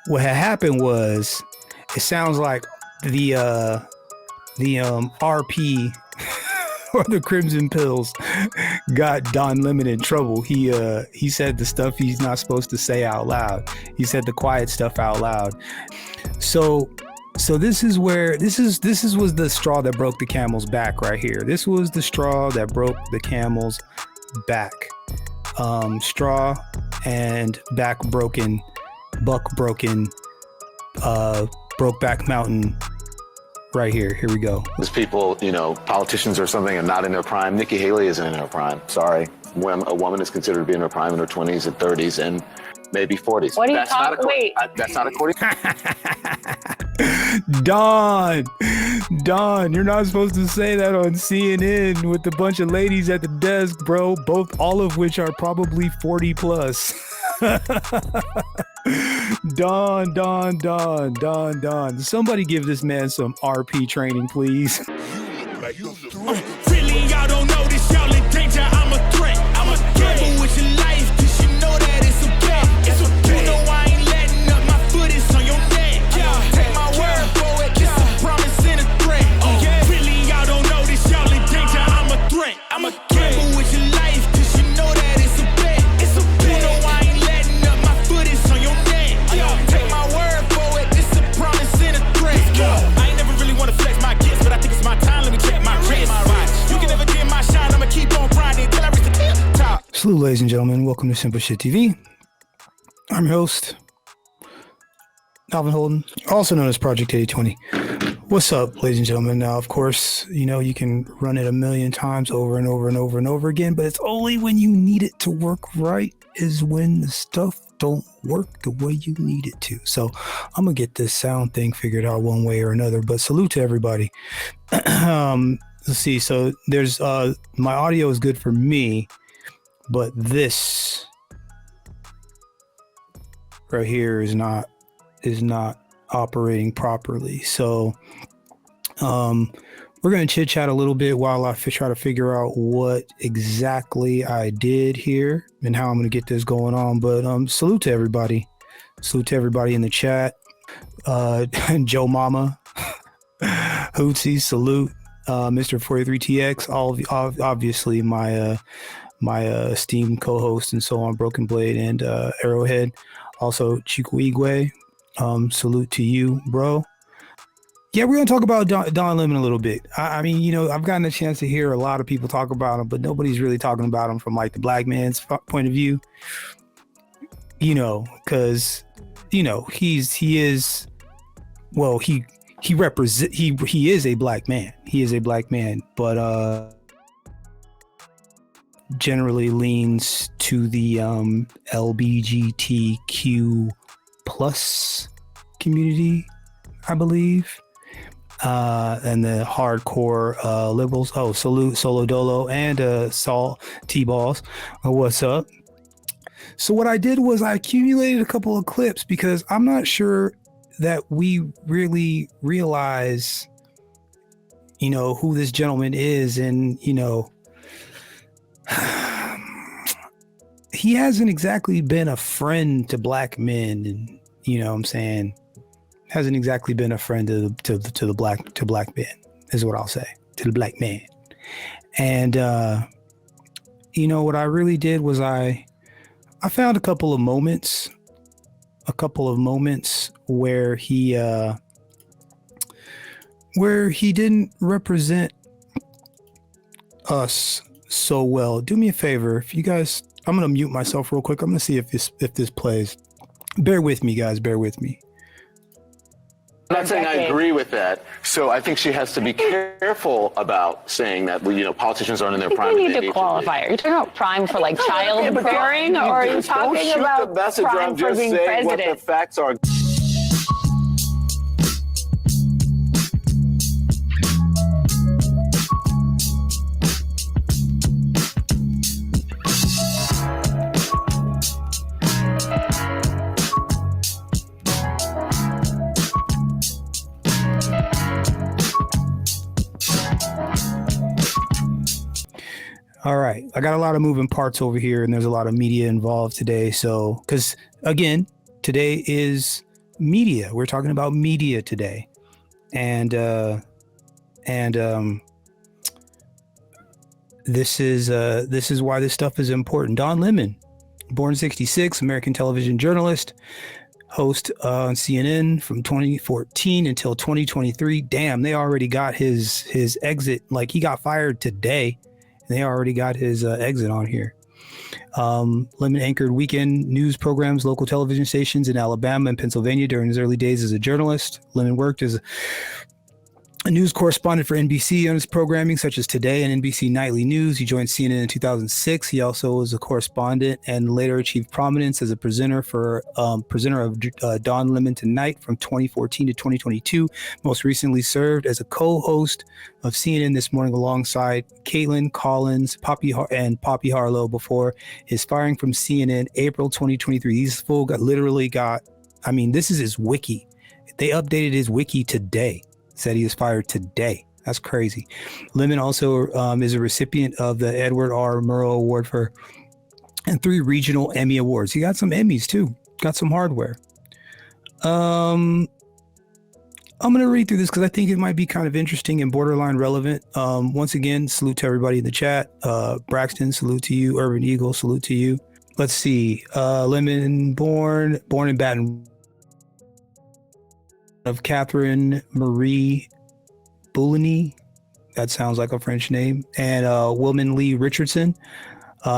what had happened was, it sounds like the RP or the Crimson Pills got Don Lemon in trouble. He said the stuff he's not supposed to say out loud. He said the quiet stuff out loud. So this is where this was the straw that broke the camel's back right here. This was the straw that broke the camel's back. Straw and back broken, buck broken, Brokeback Mountain. Right here. Here we go. These people, politicians or something are not in their prime. Nikki Haley isn't in her prime. Sorry. When a woman is considered to be in her prime in her 20s and 30s and maybe 40s. What are you talking? Wait. That's not according. Don, you're not supposed to say that on CNN with a bunch of ladies at the desk, bro. All of which are probably 40 plus. Don. Somebody give this man some RP training, please. Really, y'all don't know this. Y'all in danger. I'm a threat. I'm a gamble with your life, cause you know that it's okay. It's okay. You know I ain't letting up. My foot is on your neck. Take my word for it. It's a promise and a threat. Really, y'all don't know this. Y'all in danger. I'm a threat. I'm a gamble with your life, cause you know that it's a bet. It's a bet. You know I ain't letting up. My foot is on your neck. Take my word for it. It's a promise and a threat. I ain't never really want to flex my gifts, but I think it's my time. Let me check my wrist. You can never dim my shine. I'ma keep on grinding till I reach the top. Salute, ladies and gentlemen. Welcome to Simple Shit TV. I'm your host, Alvin Holden, also known as Project 8020. What's up, ladies and gentlemen? Now, of course, you can run it a million times over and over and over and over again, but it's only when you need it to work right is when the stuff don't work the way you need it to. So I'm gonna get this sound thing figured out one way or another, but salute to everybody. Let's see. So there's my audio is good for me, but this right here is not operating properly. So we're going to chit chat a little bit while I try to figure out what exactly I did here and how I'm going to get this going on. But salute to everybody in the chat. Joe Mama, Hootsie, salute. Mr. 43TX, obviously my esteemed co-host and so on, Broken Blade and Arrowhead. Also Chico Igwe, salute to you, bro. Yeah, we're gonna talk about Don Lemon a little bit. I mean, I've gotten a chance to hear a lot of people talk about him, but nobody's really talking about him from like the black man's point of view. Because he is a black man. He is a black man, but generally leans to the LGBTQ plus community, I believe, and the hardcore liberals. Oh, salute Solo Dolo and Saul T-Balls. What's up? So what I did was I accumulated a couple of clips because I'm not sure that we really realize, who this gentleman is. And, he hasn't exactly been a friend to black men. And, what I'm saying, hasn't exactly been a friend to black men, is what I'll say, to the black man. And, what I really did was I found a couple of moments where he didn't represent us so well. Do me a favor, if you guys, I'm gonna mute myself real quick. I'm gonna see if this plays. Bear with me, guys. Bear with me. I'm not saying I agree with that. So I think she has to be careful about saying that politicians aren't in their prime. You need to qualify. Are you talking about prime for like childbearing, or are you talking about prime for being president? What the facts are. All right. I got a lot of moving parts over here and there's a lot of media involved today. So, because again, today is media. We're talking about media today. And this is why this stuff is important. Don Lemon, born in 1966, American television journalist, host on CNN from 2014 until 2023. Damn, they already got his exit. Like, he got fired today, and they already got his exit on here. Lemon anchored weekend news programs, local television stations in Alabama and Pennsylvania during his early days as a journalist. Lemon worked as a news correspondent for NBC on his programming, such as Today and NBC Nightly News. He joined CNN in 2006. He also was a correspondent and later achieved prominence as a presenter of Don Lemon Tonight from 2014 to 2022. Most recently served as a co-host of CNN This Morning alongside Caitlin Collins, Poppy Harlow before his firing from CNN April 2023. These fool literally got, I mean, this is his wiki. They updated his wiki today. Said he was fired today. That's crazy. Lemon also is a recipient of the Edward R. Murrow Award and 3 regional Emmy Awards. He got some Emmys too. Got some hardware. I'm going to read through this because I think it might be kind of interesting and borderline relevant. Once again, salute to everybody in the chat. Braxton, salute to you. Urban Eagle, salute to you. Let's see. Lemon born in Baton of Catherine Marie Bouligny, that sounds like a French name, and Wilman Lee Richardson.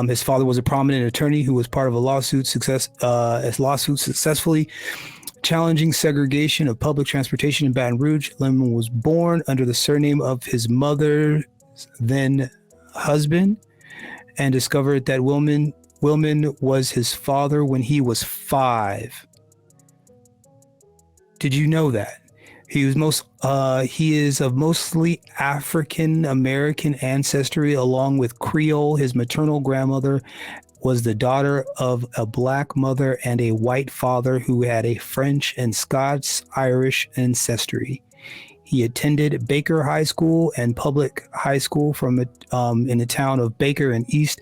His father was a prominent attorney who was part of a lawsuit successfully challenging segregation of public transportation in Baton Rouge. Lemon was born under the surname of his mother's then husband and discovered that Wilman was his father when he was 5. Did you know that? He is of mostly African American ancestry, along with Creole. His maternal grandmother was the daughter of a black mother and a white father who had a French and Scots-Irish ancestry. He attended Baker High School and public high school in the town of Baker in East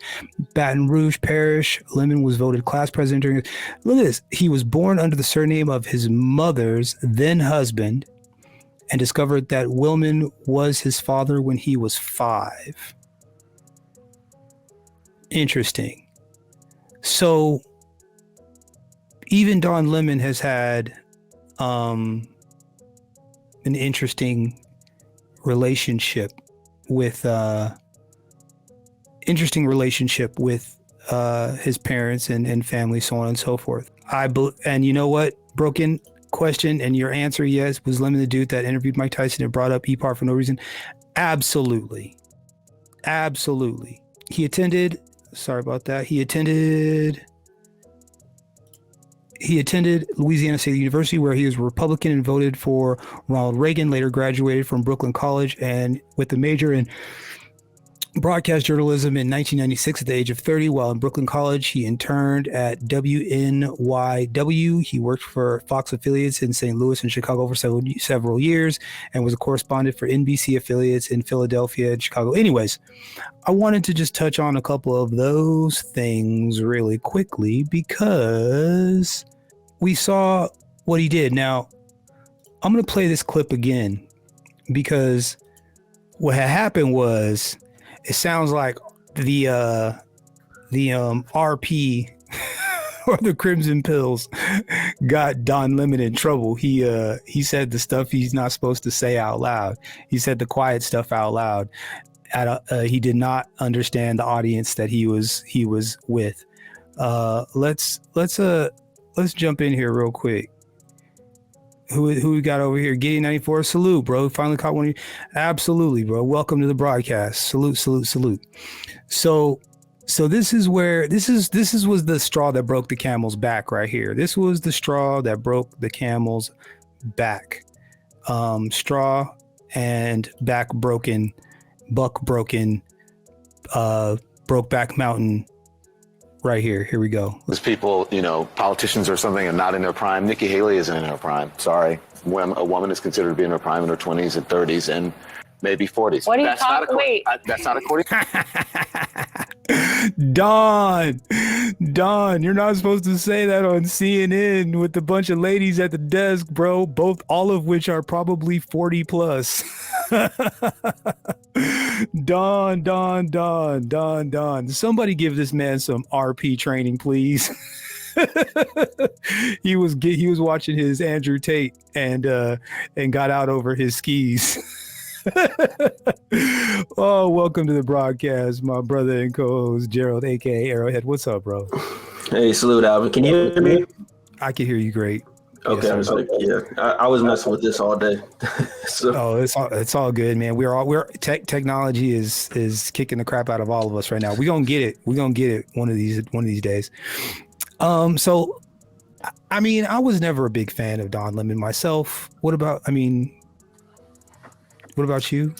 Baton Rouge Parish. Lemon was voted class president during. Look at this. He was born under the surname of his mother's then husband and discovered that Wilman was his father when he was 5. Interesting. So even Don Lemon has had an interesting relationship with his parents and family, so on and so forth. And you know what? Broken question, and your answer, yes. Was Lemon the dude that interviewed Mike Tyson and brought up EPAR for no reason? Absolutely. He attended Louisiana State University, where he was a Republican and voted for Ronald Reagan. Later graduated from Brooklyn College and with a major in broadcast journalism in 1996 at the age of 30. While in Brooklyn College, he interned at WNYW. He worked for Fox affiliates in St. Louis and Chicago for several years and was a correspondent for NBC affiliates in Philadelphia and Chicago. Anyways, I wanted to just touch on a couple of those things really quickly because we saw what he did. Now, I'm going to play this clip again because what had happened was, it sounds like the RP or the Crimson Pills got Don Lemon in trouble. He said the stuff he's not supposed to say out loud. He said the quiet stuff out loud. He did not understand the audience that he was with. Let's jump in here real quick. Who we got over here? Giddy 94. Salute, bro. Finally caught one of you. Absolutely, bro. Welcome to the broadcast. Salute. So this is where this was the straw that broke the camel's back right here. This was the straw that broke the camel's back. Straw and back broken, buck broken, Brokeback Mountain. Right here. Here we go. These people, politicians or something are not in their prime. Nikki Haley isn't in her prime. Sorry. When a woman is considered to be in her prime in her 20s and 30s and maybe 40s. What are you talking? Wait. That's not according. Don, you're not supposed to say that on CNN with a bunch of ladies at the desk, bro. All of which are probably 40 plus. Don. Somebody give this man some RP training, please. He was watching his Andrew Tate and got out over his skis. Oh, welcome to the broadcast, my brother and co-host Gerald, aka Arrowhead. What's up, bro? Hey, salute, Alvin. Can you hear me? I can hear you great. Okay, yes, I was messing with this all day. So it's all good, man. Technology is kicking the crap out of all of us right now. We're gonna get it one of these days. So I mean, I was never a big fan of Don Lemon myself. What about you?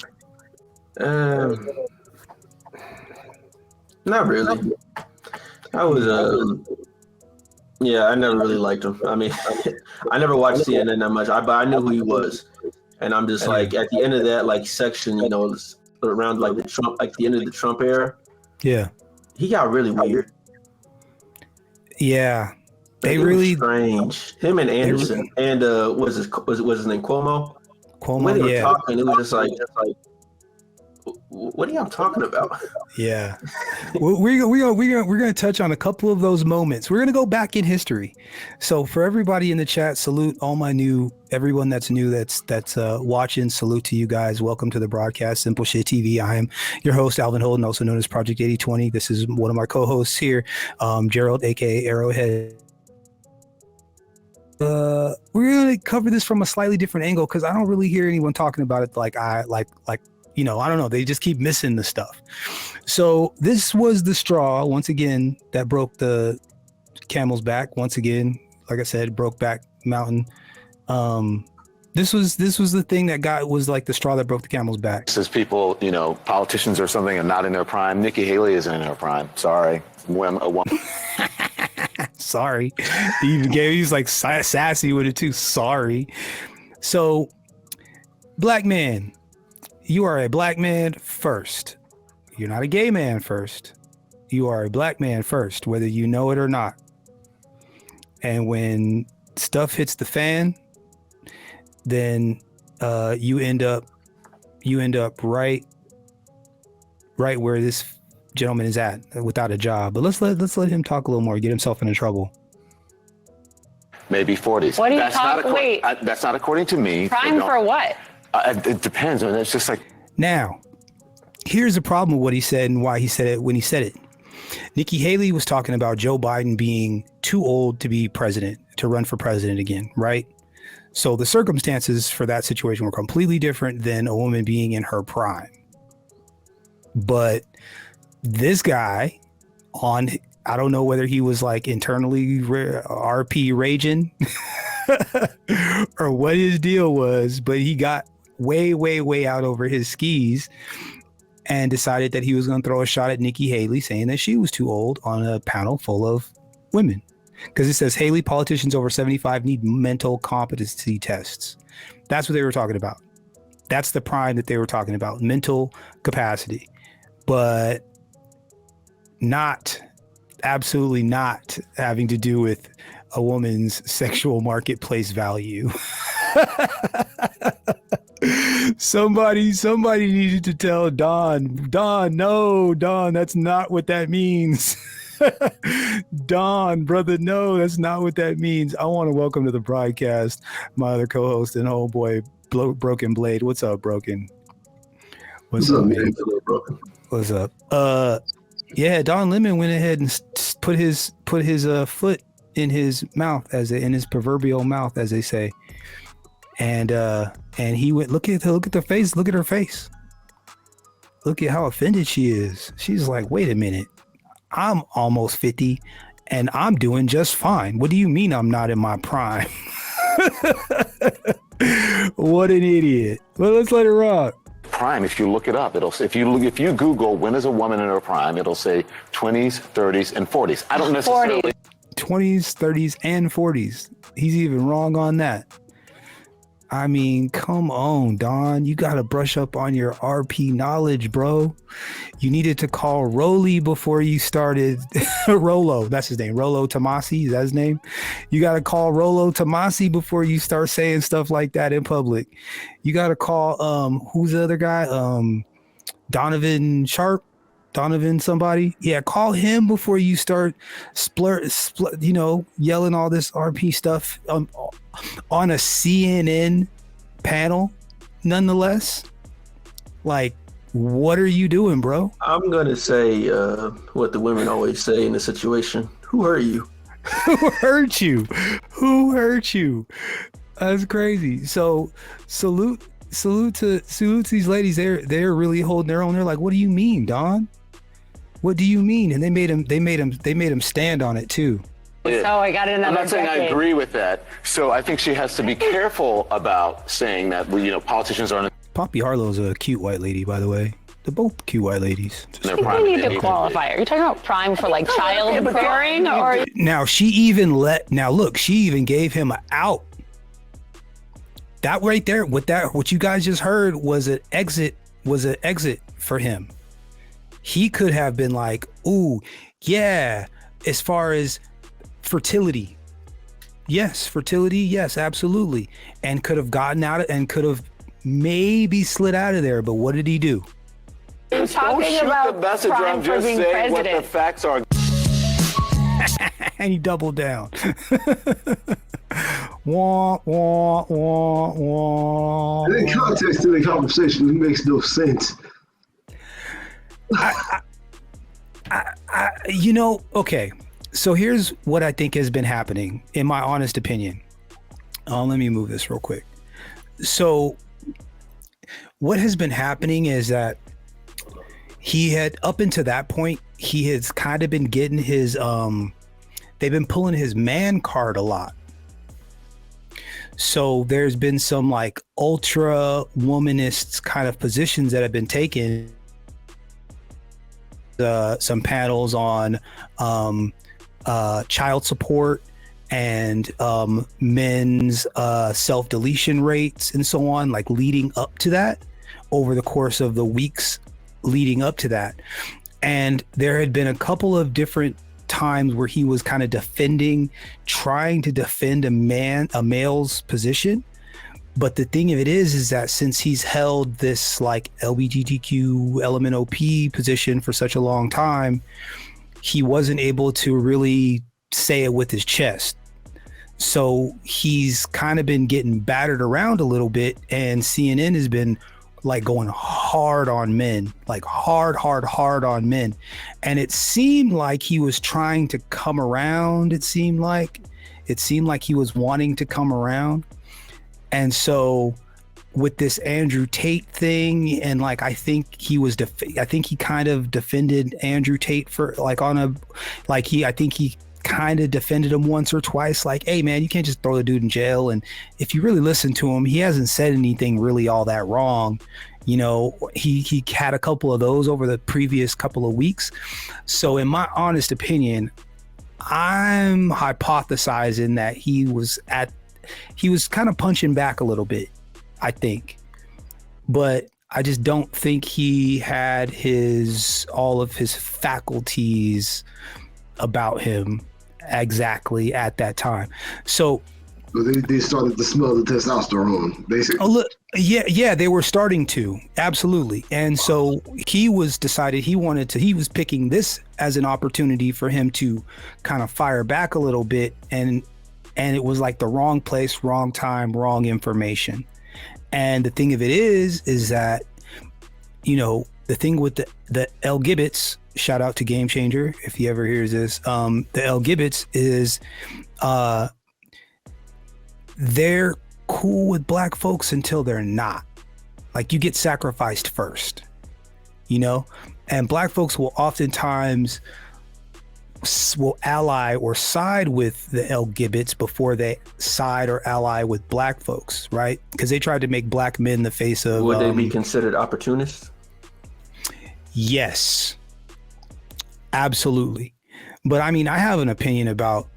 Not really. I was I never really liked him. I mean, I never watched CNN that much. But I knew who he was, and I'm just like, at the end of that section, around the Trump, the end of the Trump era. Yeah, he got really weird. Yeah, they really strange. Him and Anderson and was his name Cuomo? Cuomo, when they were talking, it was just like, what are y'all talking about? Yeah, we're gonna touch on a couple of those moments. We're gonna go back in history. So for everybody in the chat, salute everyone that's new that's watching. Salute to you guys. Welcome to the broadcast, Simple Shit TV. I am your host, Alvin Holden, also known as Project 8020. This is one of my co-hosts here, Gerald, aka Arrowhead. We're gonna cover this from a slightly different angle because I don't really hear anyone talking about it I don't know. They just keep missing the stuff. So this was the straw once again that broke the camel's back. Once again, like I said, broke back mountain. This was the thing that was like the straw that broke the camel's back. Says people, politicians or something are not in their prime. Nikki Haley isn't in her prime. Sorry, a woman. Sorry. He's like sassy with it too. Sorry. So, black man, you are a black man first. You're not a gay man first. You are a black man first, whether you know it or not. And when stuff hits the fan, then you end up right where this gentleman is at without a job. But let's let him talk a little more, get himself into trouble. Maybe 40s. What do you talk? Wait, that's not according to me. Prime for what? It depends. I mean, it's just like. Now, here's the problem with what he said and why he said it when he said it. Nikki Haley was talking about Joe Biden being too old to be president, to run for president again, right? So the circumstances for that situation were completely different than a woman being in her prime. But this guy I don't know whether he was like internally RP raging or what his deal was, but he got way out over his skis and decided that he was going to throw a shot at Nikki Haley, saying that she was too old on a panel full of women. Because it says Haley, politicians over 75 need mental competency tests. That's what they were talking about. That's the prime that they were talking about, mental capacity. But absolutely not having to do with a woman's sexual marketplace value. Somebody needed to tell Don, that's not what that means. Don, brother, no, that's not what that means. I want to welcome to the broadcast my other co-host and homeboy, Broken Blade. What's up, Broken? What's up, man? What's up? Yeah, Don Lemon went ahead and put his foot in his mouth, in his proverbial mouth, as they say, and he went look at her face. Look at how offended she is. She's like, wait a minute, I'm almost 50, and I'm doing just fine. What do you mean I'm not in my prime? What an idiot! Well, let's let it rock. Prime, if you look it up, it'll say, if you Google when is a woman in her prime, it'll say 20s, 30s, and 40s. I don't necessarily 20s, 30s, and 40s. He's even wrong on that. I mean, come on, Don. You got to brush up on your RP knowledge, bro. You needed to call Rolly before you started. Rolo, that's his name. Rolo Tomasi, is that his name? You got to call Rolo Tomasi before you start saying stuff like that in public. You got to call, who's the other guy? Donovan Sharp. Donovan somebody. Yeah, call him before you start yelling all this RP stuff on a CNN panel. Nonetheless, like, what are you doing, bro? I'm gonna say what the women always say in the situation. Who hurt you? Who hurt you? Who hurt you? That's crazy. So salute to these ladies. They're really holding their own. They're like, what do you mean, Don? What do you mean? And they made him stand on it too. So I got another I'm not saying decade. I agree with that. So I think she has to be careful about saying that, politicians aren't Poppy Harlow's a cute white lady, by the way. They're both cute white ladies. in their I think prime. we need to qualify. Are you talking about prime for like childbearing, or Now she even she even gave him an out. That right there, what you guys just heard was an exit for him. He could have been like, ooh, yeah, as far as fertility. Yes, absolutely. And could have gotten out and could have maybe slid out of there. But what did he do? you're talking about the messenger. prime I'm for just being saying what the president? facts are. And he doubled down. Wah, wah, wah, wah. In context to the conversation, it makes no sense. Okay. So here's what I think has been happening, in my honest opinion. Let me move this real quick. So what has been happening is that he had, up until that point, he has kind of been getting his, they've been pulling his man card a lot. So there's been some like ultra womanist kind of positions that have been taken. Some panels on child support and men's self-deletion rates and so on, like leading up to that, over the course of the weeks leading up to that. And there had been a couple of different times where he was kind of trying to defend a male's position. But the thing of it is that since he's held this like LGBTQ LMNOP position for such a long time, he wasn't able to really say it with his chest. So he's kind of been getting battered around a little bit, and CNN has been like going hard on men, like hard on men. And it seemed like he was trying to come around. It seemed like he was wanting to come around. And so with this Andrew Tate thing, and like, I think he kind of defended Andrew Tate for like I think he kind of defended him once or twice, like, hey man, you can't just throw the dude in jail. And if you really listen to him, he hasn't said anything really all that wrong. He had a couple of those over the previous couple of weeks. So in my honest opinion, I'm hypothesizing that he was kind of punching back a little bit, I think. But I just don't think he had all of his faculties about him exactly at that time. So they started to smell the testosterone, basically. Yeah, they were starting to, absolutely. And so he was picking this as an opportunity for him to kind of fire back a little bit, and it was like the wrong place, wrong time, wrong information. And the thing of it is that, the thing with the El Gibbets, shout out to Game Changer if he ever hears this, the El Gibbets is they're cool with black folks until they're not. Like, you get sacrificed first, and black folks will oftentimes ally or side with the El Gibbets before they side or ally with black folks, right? Because they tried to make black men the face of... Would they be considered opportunists? Yes, absolutely. But I mean, I have an opinion about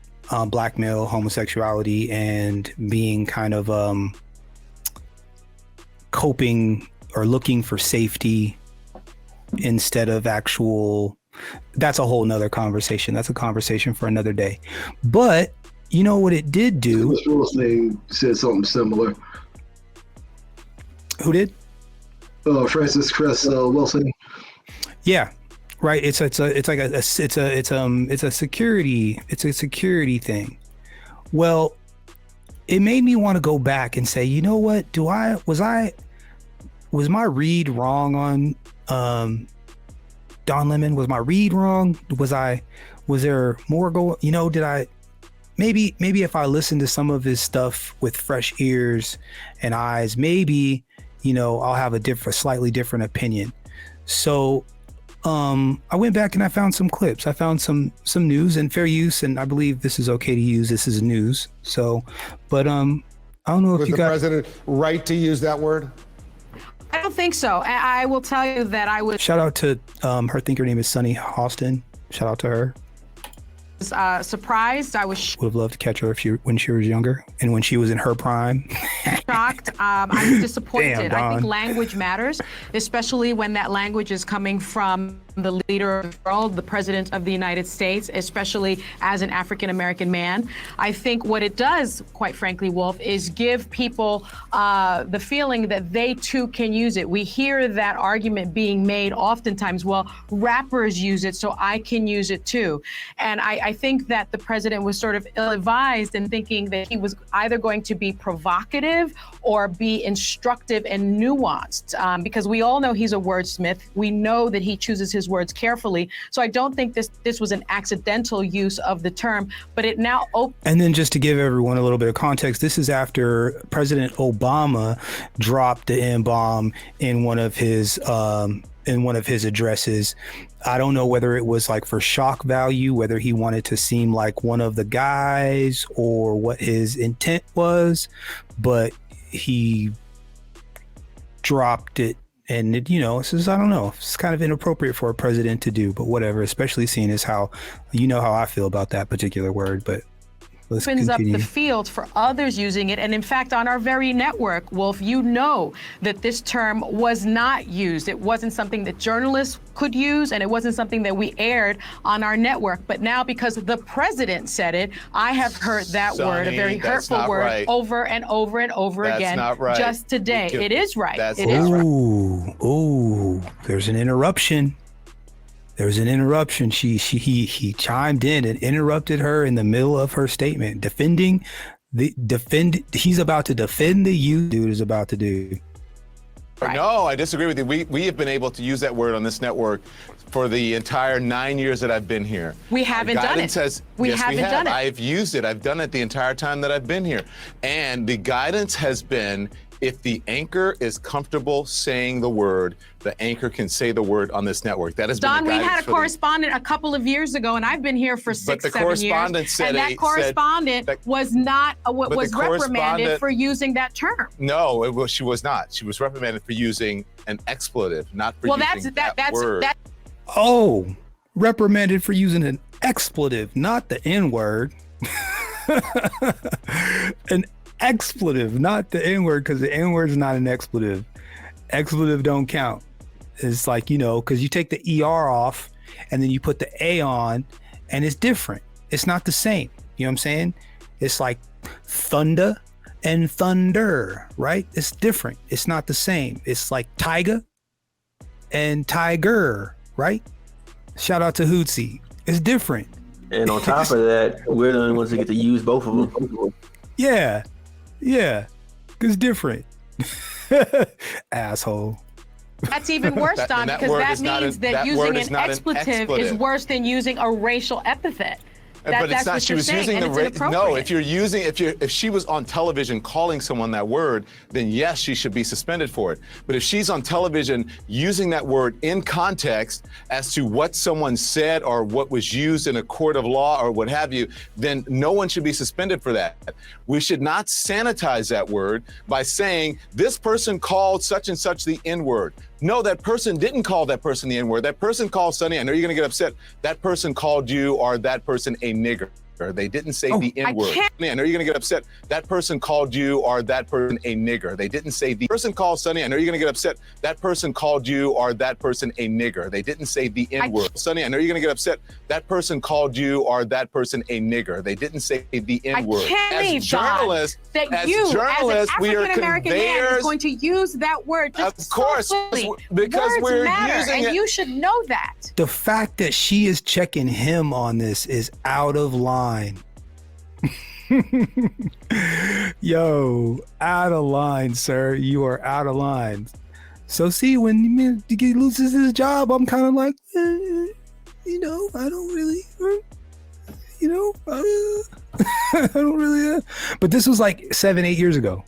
black male homosexuality and being kind of coping or looking for safety instead of actual. That's a whole nother conversation. That's a conversation for another day. But you know what it did do? This Wilson said something similar. Who did? Francis Cress Wilson. Yeah, right. It's a security thing. Well, it made me want to go back and say, you know what? Was my read wrong on Don Lemon? Was my read wrong? Was there more going? You know, did I? Maybe if I listened to some of his stuff with fresh ears and eyes, maybe, you know, I'll have a slightly different opinion. So I went back and I found some clips. I found some news and fair use, and I believe this is okay to use. This is news. So, but I don't know if Was you the got president right to use that word? I don't think so. I will tell you that I was shout out to her. I think her name is Sunny Austin. Shout out to her. Surprised. I was Would have loved to catch her when she was younger and when she was in her prime. shocked. I was disappointed. Damn, I think Don. language matters, especially when that language is coming from the leader of the world, the president of the United States, especially as an African-American man. I think what it does, quite frankly, Wolf, is give people the feeling that they too can use it. We hear that argument being made oftentimes, well, rappers use it, so I can use it too. And I think that the president was sort of ill-advised in thinking that he was either going to be provocative or be instructive and nuanced, because we all know he's a wordsmith. We know that he chooses his words carefully. So I don't think this was an accidental use of the term, but it now And then just to give everyone a little bit of context, this is after President Obama dropped the N-bomb in one of his addresses. I don't know whether it was like for shock value, whether he wanted to seem like one of the guys or what his intent was, but he dropped it. And it, you know, it's just, I don't know, it's kind of inappropriate for a president to do, but whatever, especially seeing as how, you know how I feel about that particular word, but let's opens continue. up the field for others using it. And in fact, on our very network, Wolf, you know that this term was not used. It wasn't something that journalists could use, and it wasn't something that we aired on our network. But now, because the president said it, I have heard that word, a very hurtful word, over and over and over again. Not right. Just today. It is right. That's It is right. Ooh, there's an interruption. There's an interruption. He chimed in and interrupted her in the middle of her statement, he's about to defend the youth. Dude is about to do. Right. No, I disagree with you. We have been able to use that word on this network for the entire 9 years that I've been here. We haven't done it. We haven't done it. I've used it. I've done it the entire time that I've been here. And the guidance has been, if the anchor is comfortable saying the word, the anchor can say the word on this network. That has been Don, the we guidance had a for correspondent a couple of years ago, and I've been here for 6-7 years. Said and that correspondent was not was reprimanded for using that term. No, she was not. She was reprimanded for using an expletive, not for using that word. Oh, reprimanded for using an expletive, not the N-word. An expletive, not the N-word, because the N-word is not an expletive. Expletive don't count. It's like, you know, because you take the ER off and then you put the A on and it's different. It's not the same. You know what I'm saying? It's like thunder and thunder, right? It's different. It's not the same. It's like tiger and tiger, right? Shout out to Hootsie. It's different. And on top of that, we're the only ones that get to use both of them. Yeah. It's different. Asshole. That's even worse, Don, because that means that using an expletive is worse than using a racial epithet. But it's not. She was using the no. If she was on television calling someone that word, then yes, she should be suspended for it. But if she's on television using that word in context as to what someone said or what was used in a court of law or what have you, then no one should be suspended for that. We should not sanitize that word by saying this person called such and such the N-word. No, that person didn't call that person the N-word. That person called Sonny. I know you're going to get upset. That person called you or that person a nigger. They didn't say the N-word. I know you're gonna get upset. That person called you or that person a nigger. They didn't say the person called Sonny. I know you're gonna get upset. That person called you or that person a nigger. They didn't say the N-word. Sonny, I know you're gonna get upset. That person called you or that person a nigger. They didn't say the N-word. As journalists, that you, as an African-American man, is going to use that word. Of course, because words we're matter, using and it. you should know that. The fact that she is checking him on this is out of line. Yo, out of line, sir. You are out of line. So see, when he loses his job, I'm kind of like, I don't really, I don't really. But this was like 7-8 years ago.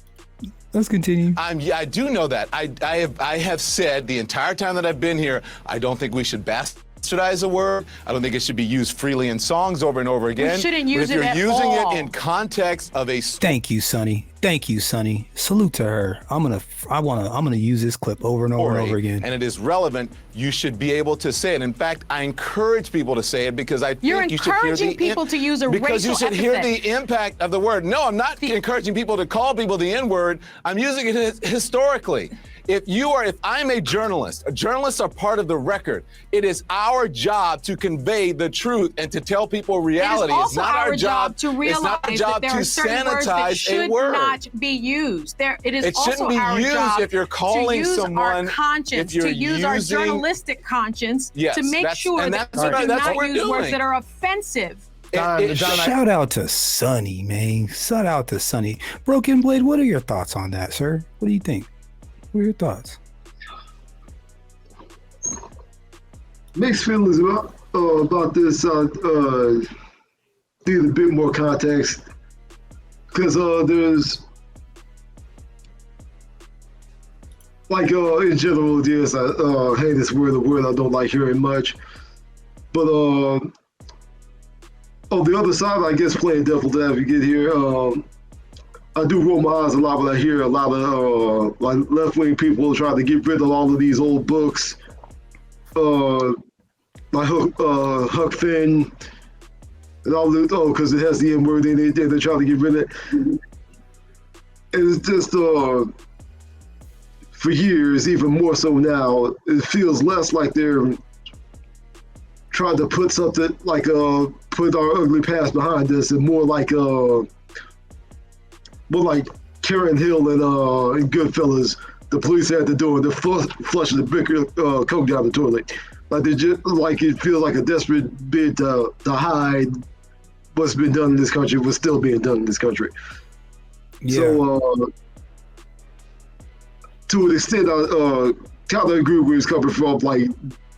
Let's continue. I do know that. I have said the entire time that I've been here, I don't think we should bastardize a word. I don't think it should be used freely in songs over and over again. We shouldn't use it at all. If you're using it in context of a Thank you, Sonny. Thank you, Sonny. Salute to her. I'm gonna use this clip over and over and over again. And it is relevant. You should be able to say it. In fact, I encourage people to say it because I think you should hear encouraging people to use a because racial you should hear the impact of the word. No, I'm not encouraging people to call people the N-word. I'm using it historically. If I'm a journalist, journalists are part of the record. It is our job to convey the truth and to tell people reality. It's not our job to realize that there are certain words that should not be used. It shouldn't be used if you're calling someone. To use our journalistic conscience to make sure that we do not use words that are offensive. Shout out to Sonny, man. Shout out to Sonny. Broken Blade, what are your thoughts on that, sir? What do you think? What are your thoughts? Mixed feelings about this. Need a bit more context because there's like in general, yes, I hate this word. A word I don't like hearing much. But on the other side, I guess playing devil's advocate here. I do roll my eyes a lot when I hear a lot of like left-wing people trying to get rid of all of these old books, like Huck Finn, and all the because it has the N-word in it, they're trying to get rid of it. And it's just for years, even more so now, it feels less like they're trying to put something like put our ugly past behind us, and more like Karen Hill and Goodfellas, the police had to do it. They're flushing the brick coke down the toilet. Like they just it feels like a desperate bid to hide what's been done in this country, what's still being done in this country. Yeah. So to an extent, I kind of agree where he's coming from. Like,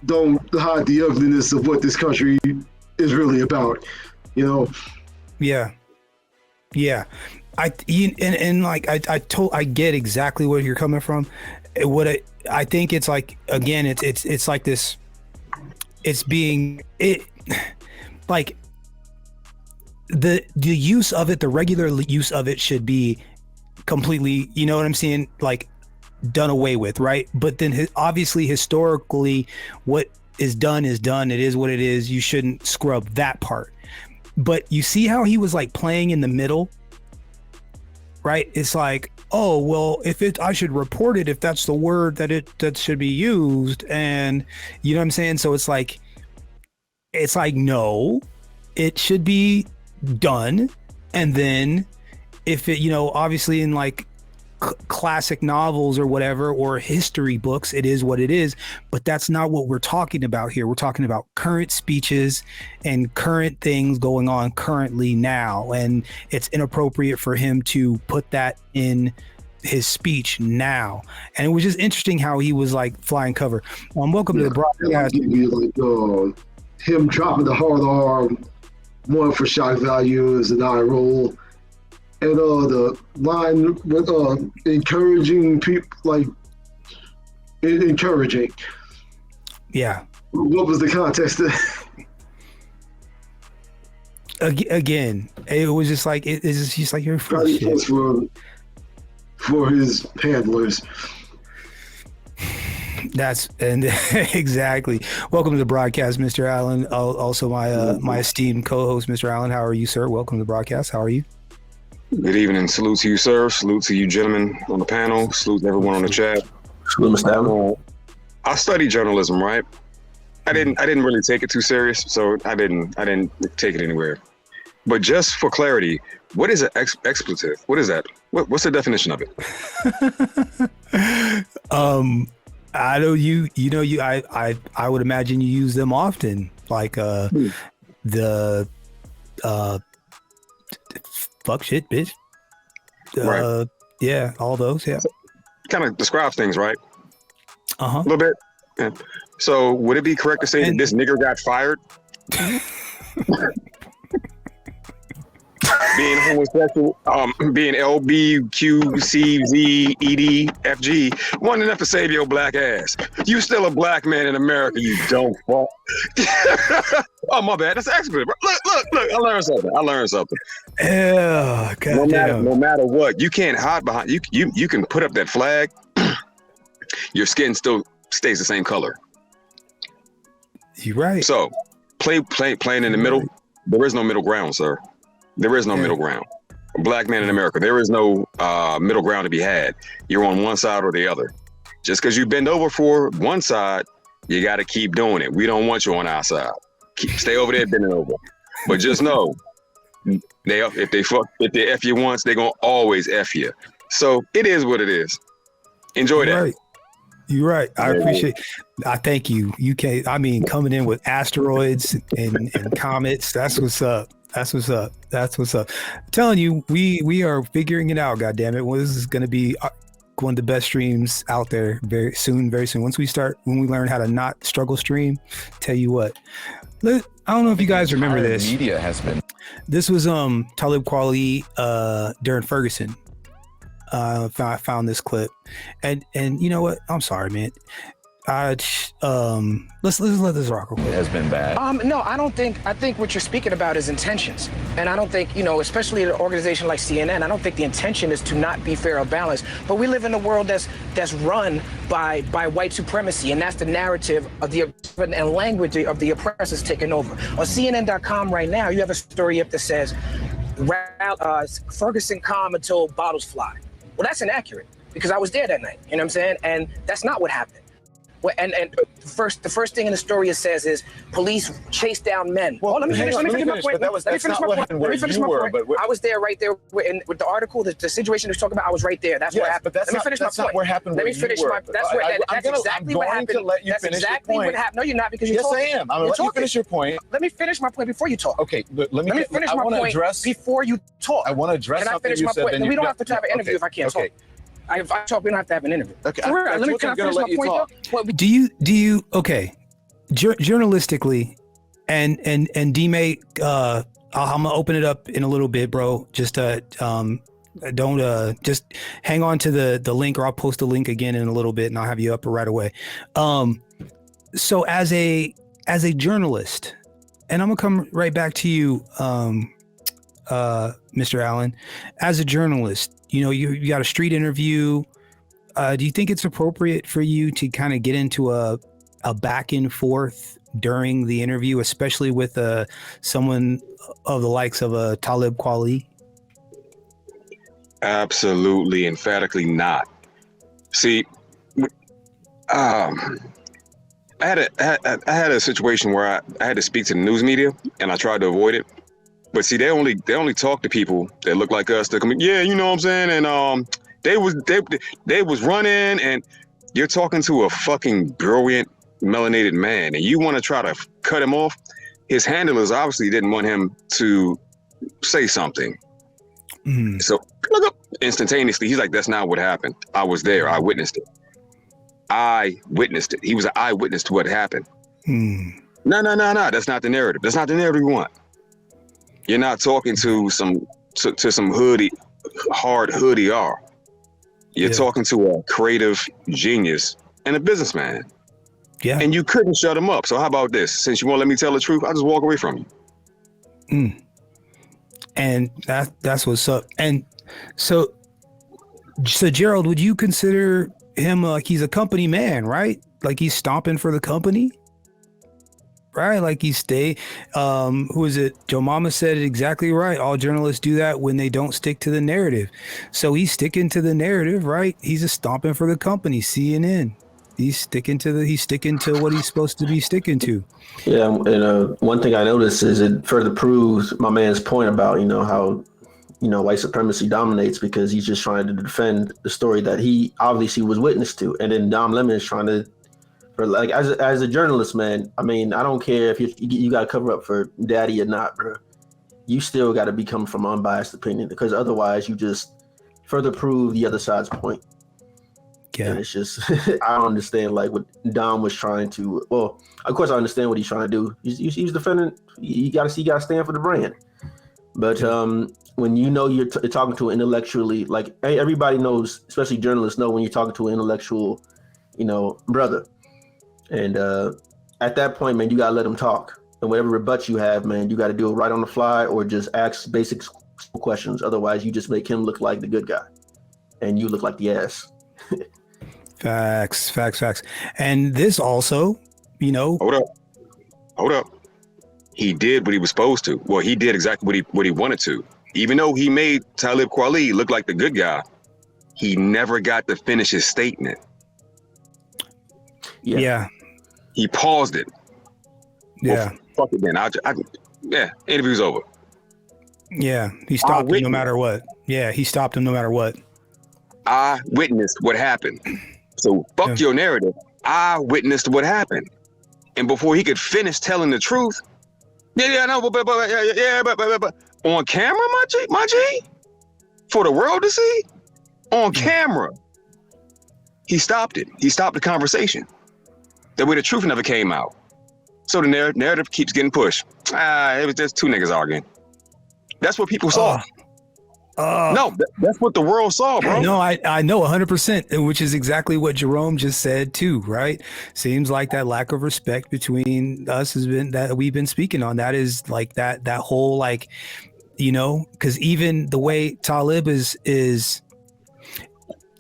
don't hide the ugliness of what this country is really about. Yeah. I get exactly where you're coming from. I think it's like, again, it's like this. Like the use of it, the regular use of it should be completely, you know what I'm saying, like done away with, right? But then obviously historically, what is done is done. It is what it is. You shouldn't scrub that part. But you see how he was like playing in the middle, right? It's like, oh, well, I should report it if that's the word that should be used. And you know what I'm saying? So it's like, no, it should be done. And then if it, obviously in like classic novels or whatever, or history books, it is what it is. But that's not what we're talking about here. We're talking about current speeches and current things going on currently now. And it's inappropriate for him to put that in his speech now. And it was just interesting how he was like flying cover. Welcome to the broadcast. Him dropping the hard R, one for shock value is an eye roll. And the line with encouraging people, like encouraging. Yeah. What was the context? Again, it was just like it's just like you're for his handlers. That's and exactly. Welcome to the broadcast, Mr. Allen. Also, my esteemed co-host, Mr. Allen. How are you, sir? Welcome to the broadcast. How are you? Good evening. Salute to you, sir. Salute to you, gentlemen on the panel. Salute to everyone on the chat. Salute, Mr. Allen. I studied journalism, right? I didn't really take it too serious, so I didn't take it anywhere. But just for clarity, what is an expletive? What is that? What's the definition of it? I know I would imagine you use them often, like the fuck shit bitch. Right. Yeah, all those. Yeah. Kind of describes things, right? Uh-huh. A little bit. Yeah. So would it be correct to say that this nigger got fired? Being homosexual, being LBQCZEDFG, wasn't enough to save your black ass. You still a black man in America, you don't fuck. Oh, my bad. That's expert. Look. I learned something. Yeah. No matter what, you can't hide behind. You can put up that flag. Your skin still stays the same color. You're right. So, playing in the middle. There is no middle ground, sir. There is no middle ground. A black man in America, there is no middle ground to be had. You're on one side or the other. Just because you bend over for one side, you got to keep doing it. We don't want you on our side. Stay over there bending over. But just know, if they F you once, they're gonna always F you. So it is what it is. Enjoy that. Right. You're right. I appreciate. I thank you. Coming in with asteroids and comets. That's what's up. I'm telling you, we are figuring it out. God damn it! Well, this is going to be one of the best streams out there very soon. Once we learn how to not struggle stream, tell you what. I don't know if you guys remember this. Media has been. This was Talib Kweli during Ferguson. I found this clip, and you know what? I'm sorry, man. Let's let this rock real quick. It has been bad. No, I think what you're speaking about is intentions. And I don't think, especially an organization like CNN, I don't think the intention is to not be fair or balanced. But we live in a world that's run by white supremacy, and that's the narrative of and language of the oppressors taking over. On CNN.com right now, you have a story up that says, Ferguson calm until bottles fly. Well, that's inaccurate, because I was there that night, you know what I'm saying? And that's not what happened. And the first thing in the story it says is police chase down men. Well, let me finish my point. I was there right there with the article, the situation they're talking about. I was right there. That's what happened. Let me finish my point. Not what happened. Let me finish my. That's exactly what happened. That's exactly what happened. No, you're not, because you're talking. Yes, I am. I'm going to let you finish your point. Let me finish my point before you talk. Okay, let me finish my point before you talk. I want to address something you said. Can I finish my point? We don't have to have an interview if I can't talk. If I talk, we don't have to have an interview. Okay. Let me finish my point, though. Do you journalistically and D-Mate, I'm gonna open it up in a little bit, bro. Just don't just hang on to the link, or I'll post the link again in a little bit and I'll have you up right away. So as a journalist, and I'm gonna come right back to you, Mr. Allen, as a journalist, you got a street interview. Do you think it's appropriate for you to kind of get into a back and forth during the interview, especially with someone of the likes of Talib Kweli? Absolutely, emphatically not. See, I had a situation where I had to speak to the news media, and I tried to avoid it. But see, they only talk to people that look like us. That come, yeah, you know what I'm saying. And they was running, and you're talking to a fucking brilliant melanated man, and you want to try to cut him off. His handlers obviously didn't want him to say something. So look up instantaneously. He's like, "That's not what happened. I was there. I witnessed it. He was an eyewitness to what happened." No. That's not the narrative. That's not the narrative we want. You're not talking to some hard hoodie R. You're talking to a creative genius and a businessman. Yeah. And you couldn't shut him up. So how about this? Since you won't let me tell the truth, I'll just walk away from you. And that's what's up. And so Gerald, would you consider him like he's a company man, right? he's stomping for the company, right? Like he who is it? Joe Mama said it exactly right. All journalists do that when they don't stick to the narrative. So he's sticking to the narrative, right? He's a stomping for the company, CNN. He's sticking to what he's supposed to be sticking to. Yeah, and one thing I noticed is it further proves my man's point about how white supremacy dominates, because he's just trying to defend the story that he obviously was witness to, and then Dom Lemon is trying to, as a journalist, man. I mean, I don't care if you got to cover up for daddy or not, bro. You still got to be coming from unbiased opinion, because otherwise you just further prove the other side's point. Yeah. And it's just, I don't understand what Dom was trying to, well, of course I understand what he's trying to do. He's defending, you got to stand for the brand. But when you're talking to an intellectually, everybody knows, especially journalists know when you're talking to an intellectual, brother. And at that point, man, you got to let them talk. And whatever rebuts you have, man, you got to do it right on the fly, or just ask basic questions. Otherwise, you just make him look like the good guy and you look like the ass. Facts. And this also, Hold up. He did what he was supposed to. Well, he did exactly what he wanted to. Even though he made Talib Kweli look like the good guy, he never got to finish his statement. Yeah. He paused it. Yeah. Well, fuck it then. Interview's over. Yeah. He stopped him no matter what. Yeah, he stopped him no matter what. I witnessed what happened. So fuck your narrative. I witnessed what happened. And before he could finish telling the truth, but on camera, my G, for the world to see, on camera, he stopped it. He stopped the conversation. That way the truth never came out. So the narrative keeps getting pushed. It was just two niggas arguing. That's what people saw. No, that's what the world saw, bro. No, I know 100%, which is exactly what Jerome just said too, right? Seems like that lack of respect between us has been that we've been speaking on. That is like that whole because even the way Talib is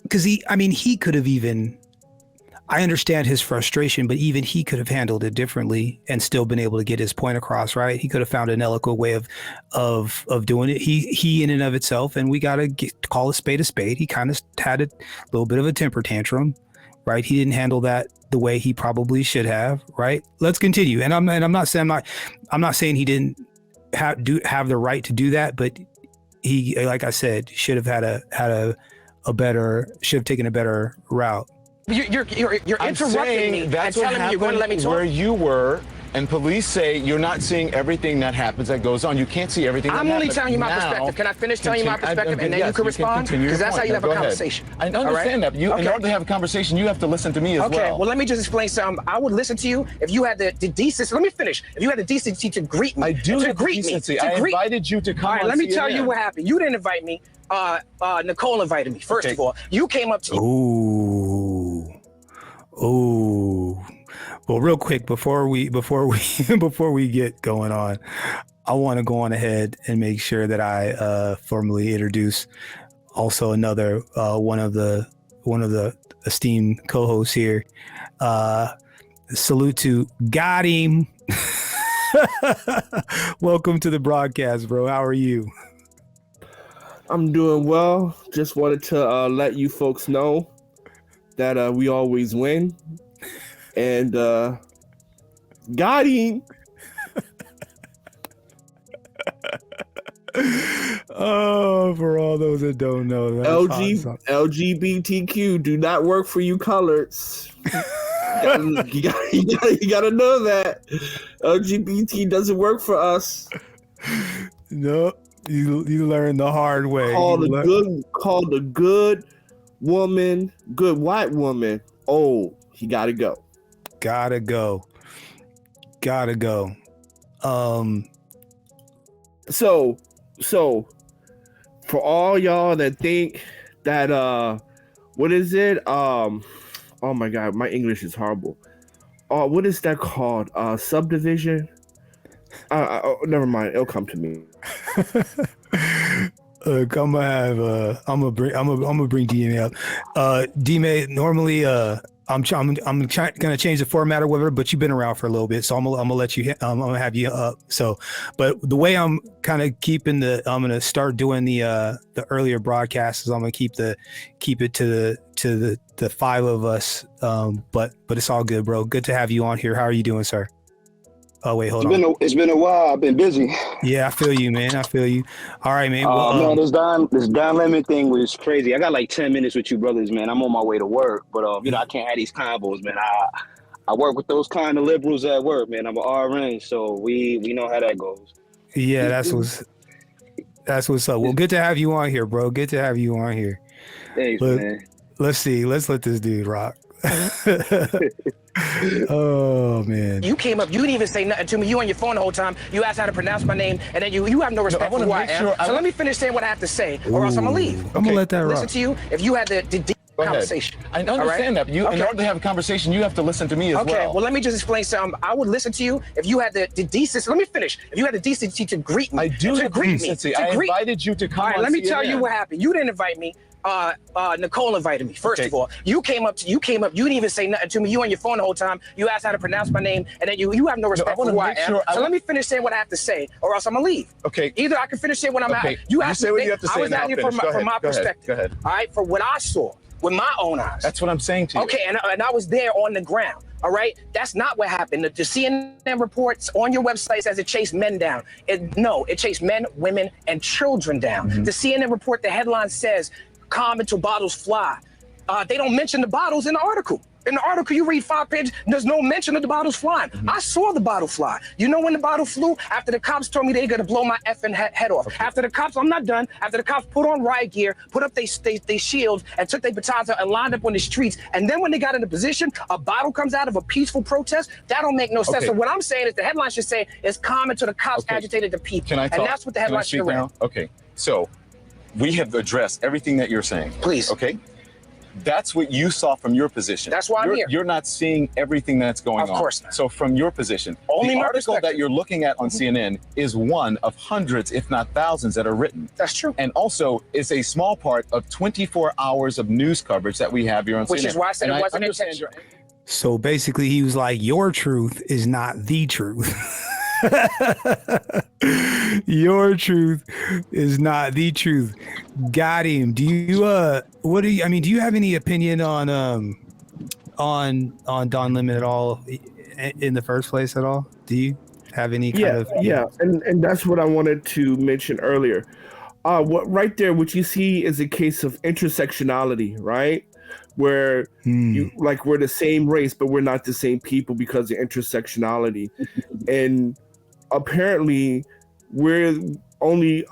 because he could have even. I understand his frustration, but even he could have handled it differently and still been able to get his point across, right? He could have found an eloquent way of doing it. He in and of itself, and we got to call a spade a spade. He kind of had a little bit of a temper tantrum, right? He didn't handle that the way he probably should have, right? Let's continue. And I'm not saying he didn't have the right to do that, but he, like I said, should have taken a better route. You're interrupting me. That's what happened, you're going to let me talk? Where you were, and police say you're not seeing everything that happens that goes on. You can't see everything that happens. I'm only telling you my perspective. Can I finish telling you my perspective, and then you can respond? Because that's how you have a conversation. I understand that. In order to have a conversation, you have to listen to me as well. Okay, well, let me just explain something. I would listen to you if you had the decency. Let me finish. If you had the decency to greet me. I do have the decency. I invited you to come on. All right, let me tell you what happened. You didn't invite me. Nicole invited me, first of all. You came up to me. Oh, well, real quick before we get going on, I want to go on ahead and make sure that I formally introduce also another one of the esteemed co-hosts here. Salute to Got Him. Welcome to the broadcast, bro. How are you? I'm doing well. Just wanted to let you folks know that we always win, and got him. Oh, for all those that don't know, LGBTQ do not work for you coloreds. you gotta know that LGBT doesn't work for us. No, you learn the hard way. Called a good woman, good white woman. Oh, he gotta go. Gotta go. So for all y'all that think that what is it? Oh my god, my English is horrible. What is that called? Subdivision? Never mind, it'll come to me. Look, I'm gonna bring D-May up. D-May, normally I'm gonna change the format or whatever, but you've been around for a little bit, so I'm gonna let you. I'm gonna have you up. So, but the way I'm kind of I'm gonna start doing the earlier broadcasts is I'm gonna keep it to the five of us. But it's all good, bro. Good to have you on here. How are you doing, sir? Oh wait, hold on. It's been a while. I've been busy. Yeah, I feel you, man. I feel you. All right, man. Man, this Don Lemon thing was crazy. I got like 10 minutes with you brothers, man. I'm on my way to work, but I can't have these combos, man. I work with those kind of liberals at work, man. I'm an RN, so we know how that goes. Yeah, that's what's up. Well, good to have you on here, bro. Good to have you on here. Thanks, man. Let's see. Let's let this dude rock. Oh man, you came up, you didn't even say nothing to me. You on your phone the whole time. You asked how to pronounce my name, and then you have no respect for who I am. So let me finish saying what I have to say, or else I'm gonna leave. I'm gonna let that rock. Listen to you. If you had the conversation, I understand that. In order to have a conversation, you have to listen to me as well. Okay, well let me just explain something. I would listen to you if you had the decency. Let me finish. If you had the decency to greet me, I do have decency. I invited you to come. All right, on let me CNN. tell you what happened. You didn't invite me. Nicole invited me. First of all, you came up. You didn't even say nothing to me. You on your phone the whole time. You asked how to pronounce my name, and then you have no respect for who I am. So let me finish saying what I have to say, or else I'm gonna leave. Okay. Either I can finish it when I'm out. You asked me what you have to say. I was out here from my perspective. Go ahead. All right, for what I saw with my own eyes. That's what I'm saying to you. Okay, and I was there on the ground. All right, that's not what happened. The CNN reports on your website says it chased men down. It chased men, women, and children down. The CNN report, the headline says, "Calm until bottles fly." They don't mention the bottles in the article. In the article, you read 5 pages, there's no mention of the bottles flying. I saw the bottle fly. You know when the bottle flew? After the cops told me they're gonna blow my effing head off. Okay. After the cops, I'm not done. After the cops put on riot gear, put up they shields, and took their batons out and lined up on the streets. And then when they got into position, a bottle comes out of a peaceful protest. That don't make no sense. So what I'm saying is the headline should say is calm until the cops agitated the people. Can I talk? And that's what the headline should read. Okay, so we have addressed everything that you're saying. Please. Okay. That's what you saw from your position. That's why I'm here. You're not seeing everything that's going on. Of course not. So from your position, only the my article that you're looking at on CNN is one of hundreds, if not thousands, that are written. That's true. And also is a small part of 24 hours of news coverage that we have here on CNN. Which is why I said it wasn't intentional. So basically, he was like, "Your truth is not the truth." Your truth is not the truth. Got him. Do you do you have any opinion on Don Lemon at all in the first place at all? Do you have any kind of and that's what I wanted to mention earlier. What you see is a case of intersectionality, right? Where we're the same race, but we're not the same people because of intersectionality. And apparently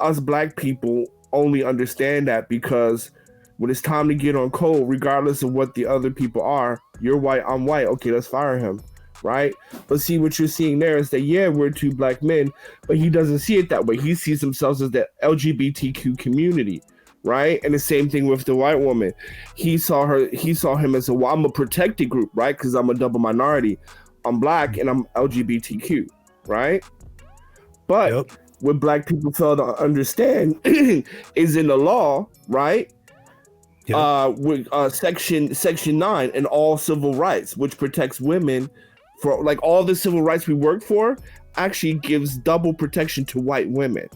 us black people only understand that because when it's time to get on code, regardless of what the other people are, you're white, I'm white. Okay, let's fire him, right? But see, what you're seeing there is that, we're two black men, but he doesn't see it that way. He sees himself as the LGBTQ community, right? And the same thing with the white woman. He saw him as I'm a protected group, right? Because I'm a double minority. I'm black and I'm LGBTQ, right? But what black people fail to understand is in the law, right? With section 9 and all civil rights, which protects women for all the civil rights we worked for, actually gives double protection to white women.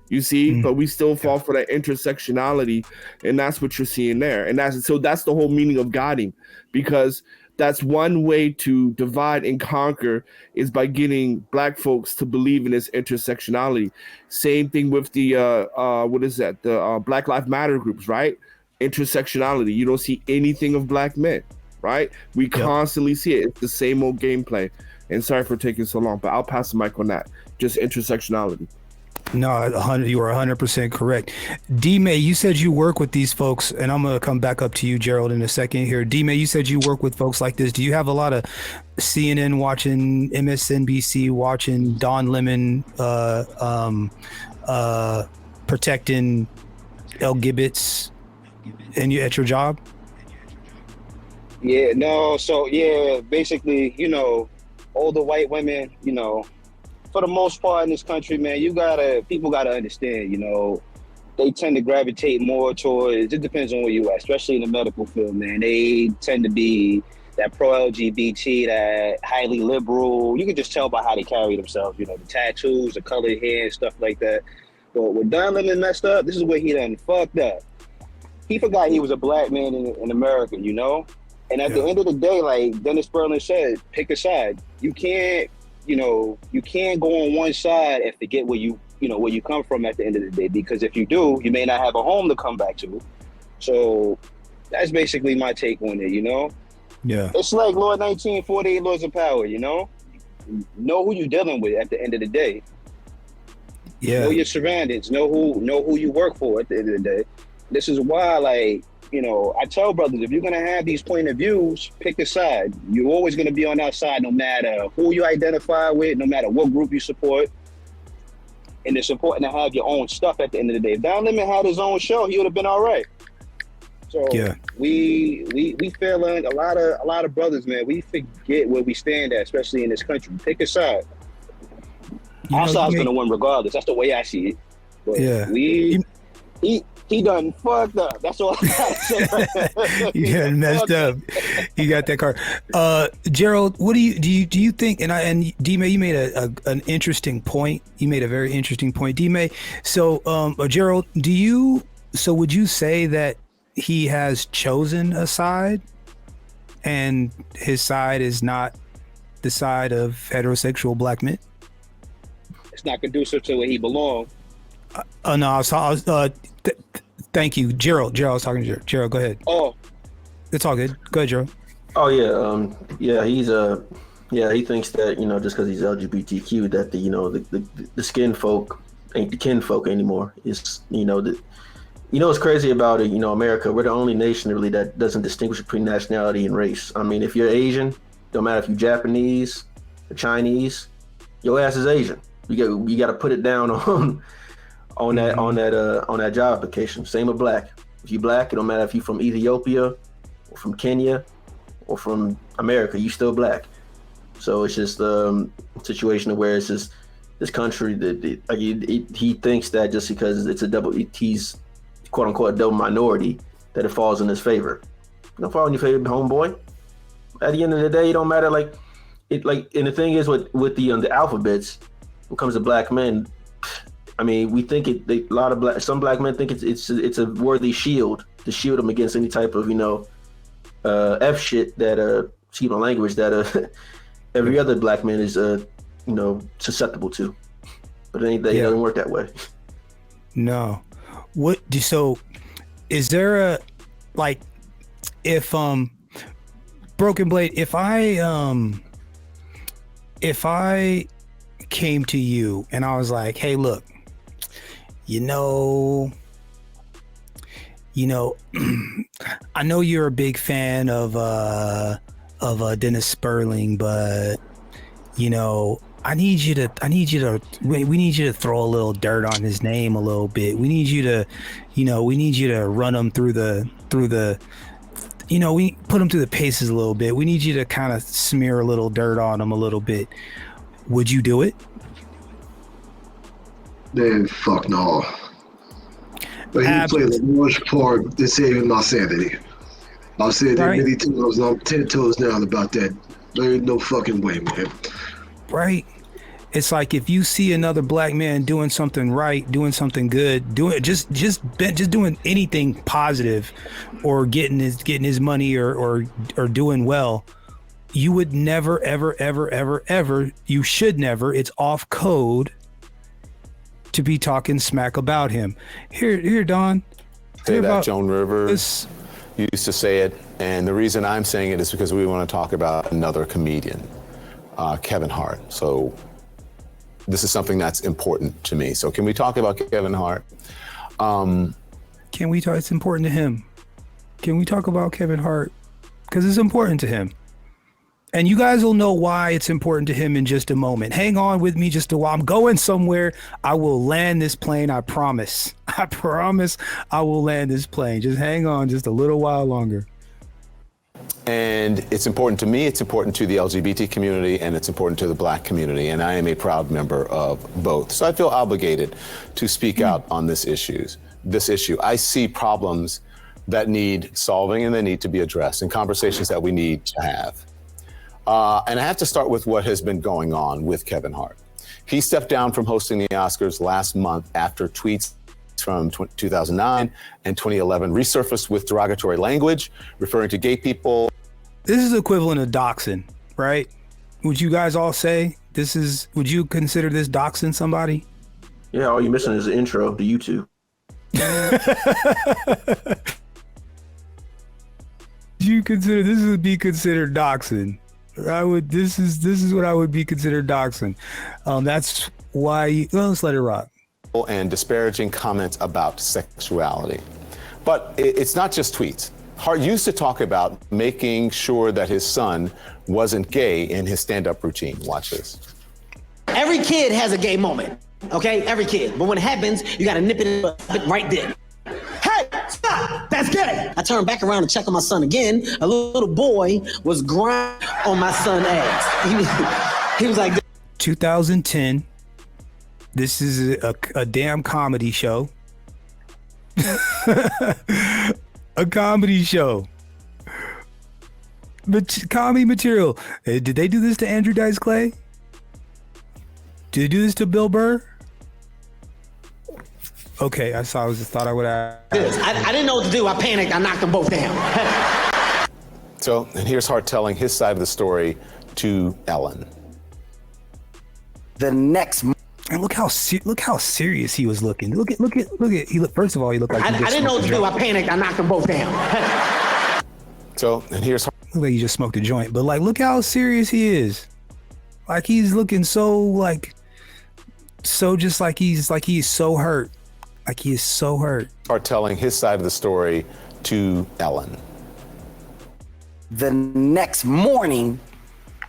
You see, but we still fall for that intersectionality, and that's what you're seeing there. And that's the whole meaning of Gotti, because that's one way to divide and conquer is by getting black folks to believe in this intersectionality. Same thing with the the Black Lives Matter groups, right? Intersectionality. You don't see anything of black men, right? We constantly see it. It's the same old gameplay. And sorry for taking so long, but I'll pass the mic on that. Just intersectionality. No, you are 100% correct. D-May, you said you work with these folks, and I'm going to come back up to you, Gerald, in a second here. D-May, you said you work with folks like this. Do you have a lot of CNN watching, MSNBC watching, Don Lemon protecting LGBTs at your job? Yeah, no, so basically, older white women, for the most part in this country, man, people gotta understand, they tend to gravitate more towards, it depends on where you are, especially in the medical field, man. They tend to be pro-LGBT, that highly liberal. You can just tell by how they carry themselves, you know, the tattoos, the colored hair, and stuff like that. But what Don Lemon messed up, this is where he done fucked up. He forgot he was a black man in America, you know? And at the end of the day, like Dennis Berlin said, pick a side. You can't go on one side and forget where you come from at the end of the day, because if you do, you may not have a home to come back to. So that's basically my take on it, you know? Yeah. It's like Law 1948, Laws of Power, you know? Know who you're dealing with at the end of the day. Yeah. Know your surroundings, know who you work for at the end of the day. This is why, like, you know, I tell brothers, if you're going to have these point of views, pick a side. You're always going to be on that side, no matter who you identify with, no matter what group you support. And it's important to have your own stuff at the end of the day. If Don Lemon had his own show, he would have been all right. So we failing a lot of brothers, man. We forget where we stand at, especially in this country. Pick a side. Our side's going to win regardless. That's the way I see it. But he done fucked up. That's all I gotta say. You got messed up. You got that card. Gerald, what do you think? And D-May, you made an interesting point. You made a very interesting point, D-May. So, Gerald, would you say that he has chosen a side, and his side is not the side of heterosexual black men? It's not conducive to where he belongs. No, thank you, Gerald. I was talking to Gerald. Gerald, go ahead. Oh, it's all good. Go ahead, Gerald. Oh yeah, he's he thinks that, you know, just because he's LGBTQ that the skin folk ain't the kin folk anymore. It's what's crazy about it, you know, America, we're the only nation really that doesn't distinguish between nationality and race. I mean, if you're Asian, don't matter if you're Japanese or Chinese, your ass is Asian. You got to put it down on that job application. Same with black. If you black, it don't matter if you from Ethiopia or from Kenya or from America, you still black. So it's just a situation where it's just this country that he thinks that just because he's quote unquote a double minority, that it falls in his favor. It don't fall in your favor, homeboy. At the end of the day, it don't matter. And the thing is with the alphabets, when it comes to black men, I mean, we think some black men think it's a worthy shield to shield them against any type of, F shit that, excuse my language, that every other black man is, susceptible to. But it doesn't work that way. No. So is there if Broken Blade, if I came to you and I was like, hey, look, I know you're a big fan of Dennis Sperling, but we need you to throw a little dirt on his name a little bit. We need you to run him through the we put him through the paces a little bit. We need you to kind of smear a little dirt on him a little bit. Would you do it? Man, fuck no. But he played the worst part in saving my sanity. I've said that many times, and I'm 10 toes down about that. There ain't no fucking way, man. Right. It's like if you see another black man doing something right, doing something good, just doing anything positive, or getting his money or doing well, you would never, ever, ever, ever, ever. You should never. It's off code to be talking smack about him. Here, Don. Say that Joan Rivers used to say it, and the reason I'm saying it is because we want to talk about another comedian, Kevin Hart. So this is something that's important to me. So can we talk about Kevin Hart? Can we talk? It's important to him. Can we talk about Kevin Hart? Because it's important to him. And you guys will know why it's important to him in just a moment. Hang on with me just a while. I'm going somewhere. I will land this plane. I promise. I promise I will land this plane. Just hang on just a little while longer. And it's important to me, it's important to the LGBT community, and it's important to the black community. And I am a proud member of both. So I feel obligated to speak out on this issue. I see problems that need solving and they need to be addressed, and conversations that we need to have. And I have to start with what has been going on with Kevin Hart. He stepped down from hosting the Oscars last month after tweets from 2009 and 2011 resurfaced with derogatory language referring to gay people. This is equivalent of doxing, right? Would you guys all say would you consider this doxing somebody? Yeah, all you're missing is the intro to YouTube. You consider this would be considered doxing? This is what I would be considered doxing. That's why let's let it rock. And disparaging comments about sexuality. But it's not just tweets. Hart used to talk about making sure that his son wasn't gay in his stand-up routine. Watch this. Every kid has a gay moment, okay? Every kid. But when it happens, you gotta nip it right there. Hey, stop! That's gay! I turned back around to check on my son again. A little boy was grinding on my son's ass. He was like... 2010. This is a damn comedy show. A comedy show. But comedy material. Did they do this to Andrew Dice Clay? Did they do this to Bill Burr? Okay, I thought I would ask. I didn't know what to do. I panicked. I knocked them both down. So, and here's Hart telling his side of the story to Ellen. The next. And look how serious he was looking. Look at. First of all, he looked like I didn't know what to do. I panicked. I knocked them both down. So, and here's Hart. Look like he just smoked a joint, but look how serious he is. Like he's looking so just like he's so hurt. Like he is so hurt. Hart telling his side of the story to Ellen. The next morning,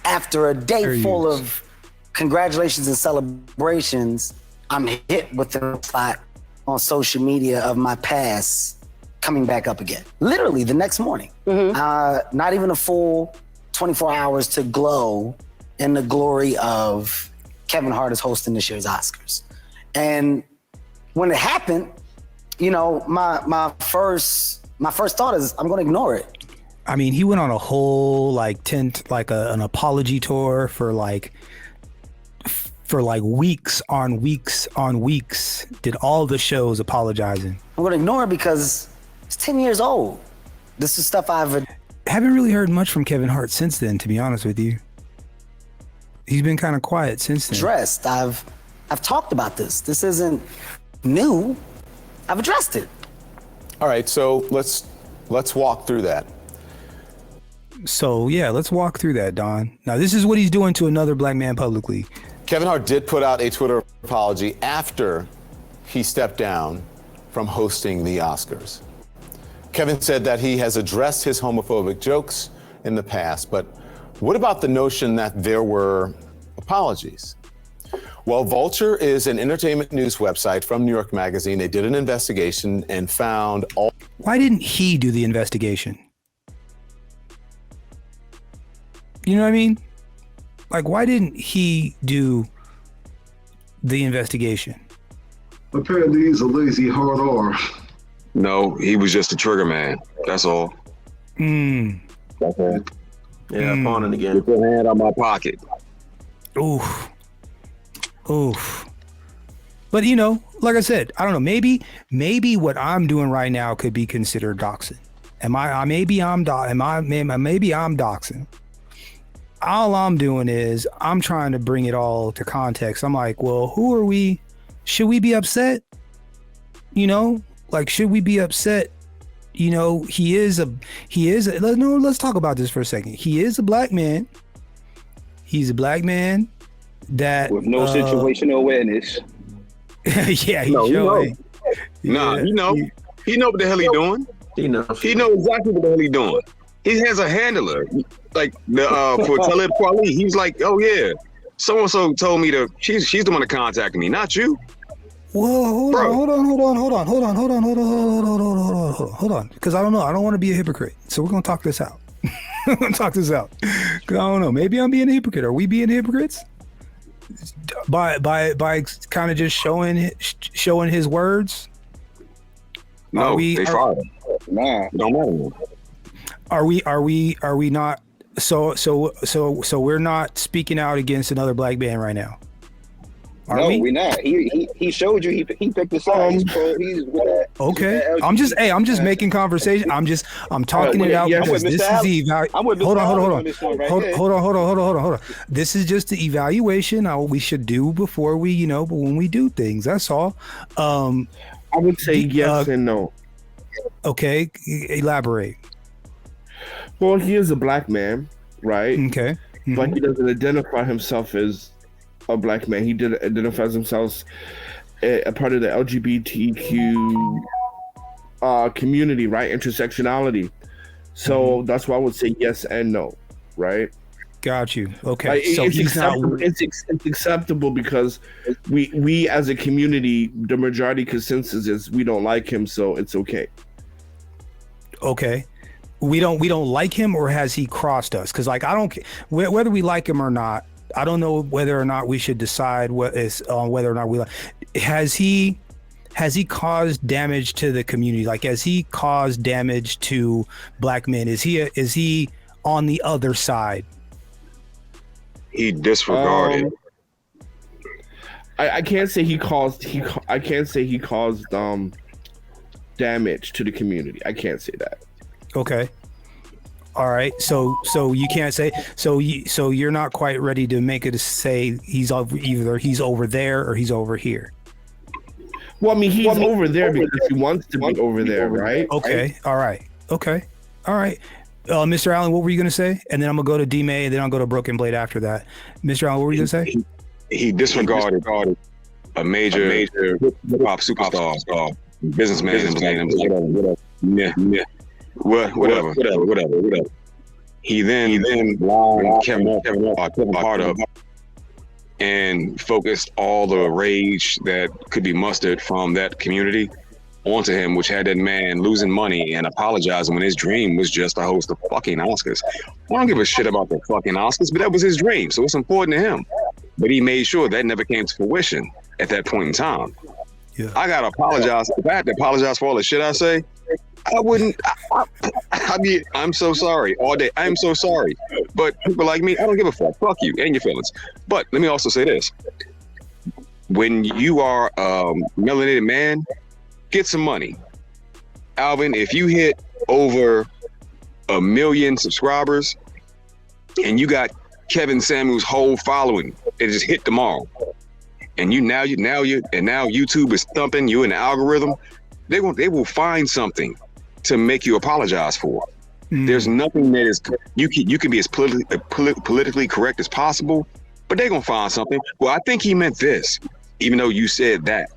after a day full of congratulations and celebrations, I'm hit with the spot on social media of my past coming back up again. Literally the next morning. Mm-hmm. Not even a full 24 hours to glow in the glory of Kevin Hart is hosting this year's Oscars. And when it happened, my first thought is I'm going to ignore it. I mean, he went on a whole an apology tour for weeks on weeks on weeks. Did all the shows apologizing. I'm going to ignore it because it's 10 years old. This is stuff haven't really heard much from Kevin Hart since then, to be honest with you. He's been kind of quiet since then. Addressed. I've talked about this. This isn't new. I've addressed it. All right, so let's walk through that. So yeah, let's walk through that, Don. Now this is what he's doing to another black man publicly. Kevin Hart did put out a Twitter apology after he stepped down from hosting the Oscars. Kevin said that he has addressed his homophobic jokes in the past, but what about the notion that there were apologies? Well, Vulture is an entertainment news website from New York Magazine. They did an investigation and found all. Why didn't he do the investigation? You know what I mean? Like, why didn't he do the investigation? Apparently he's a lazy hard R. No, he was just a trigger man. That's all. Okay. Yeah, pawning again. Get your hand out my pocket. Oof. But like I said, I don't know. Maybe what I'm doing right now could be considered doxing. Maybe I'm doxing. All I'm doing is I'm trying to bring it all to context. I'm like, well, who are we? Should we be upset? Should we be upset? Let's talk about this for a second. He is a black man. He's a black man that with no situational awareness. Yeah, he know. He know what the hell he doing. He know exactly what the hell he doing. He has a handler, like for Talib Kweli. He's like, oh yeah, so and so told me she's the one that contacted me, not you. Whoa, hold on. Because I don't know. I don't want to be a hypocrite. So we're gonna talk this out. We're gonna talk this out. Because I don't know. Maybe I'm being a hypocrite. Are we being hypocrites? By kind of just showing his words? No, they fired him. Nah, it don't matter. Are we not? So we're not speaking out against another black man right now. No, we're not. He showed you. He picked the sides. Okay. I'm just making conversation. I'm talking it out because this is the evaluation. Hold on. This is just the evaluation we should do before we, when we do things. That's all. I would say yes and no. Okay, elaborate. Well, he is a black man, right? Okay. Mm-hmm. But he doesn't identify himself as a black man. He identifies himself a part of the LGBTQ community, right? Intersectionality. So that's why I would say yes and no, right? Got you. Okay. Like, so it's he's acceptable. not. It's acceptable because we as a community, the majority consensus is we don't like him, so it's okay. Okay. We don't like him, or has he crossed us? Because I don't whether we like him or not. I don't know whether or not we should decide whether or not we like. Has he caused damage to the community? Like, has he caused damage to black men? Is he on the other side? He disregarded. I can't say he caused. I can't say he caused damage to the community. I can't say that. Okay. All right. So you can't say. So you're not quite ready to make it to say either he's over there or he's over here. Well, I mean, he's over there because he wants to be over there, right? Okay. All right. Okay. All right. Mr. Allen, what were you going to say? And then I'm going to go to D-May, and then I'll go to Broken Blade after that. Mr. Allen, what were you going to say? He disregarded a major hip-hop superstar, businessman, whatever. Whatever. He then lined Kevin Hart up and focused all the rage that could be mustered from that community onto him, which had that man losing money and apologizing when his dream was just to host the fucking Oscars. I don't give a shit about the fucking Oscars, but that was his dream, so it's important to him. But he made sure that never came to fruition at that point in time. Yeah. I gotta apologize. If I had to apologize for all the shit I say, I wouldn't. I'm so sorry all day. I'm so sorry. But people like me, I don't give a fuck. Fuck you and your feelings. But let me also say this. When you are a melanated man, get some money. Alvin, if you hit over 1 million subscribers and you got Kevin Samuels' whole following, it just hit tomorrow. And now YouTube is thumping you in the algorithm. They will find something to make you apologize for. There's nothing that is you can be as politically correct as possible, but they're gonna find something. Well, I think he meant this, even though you said that.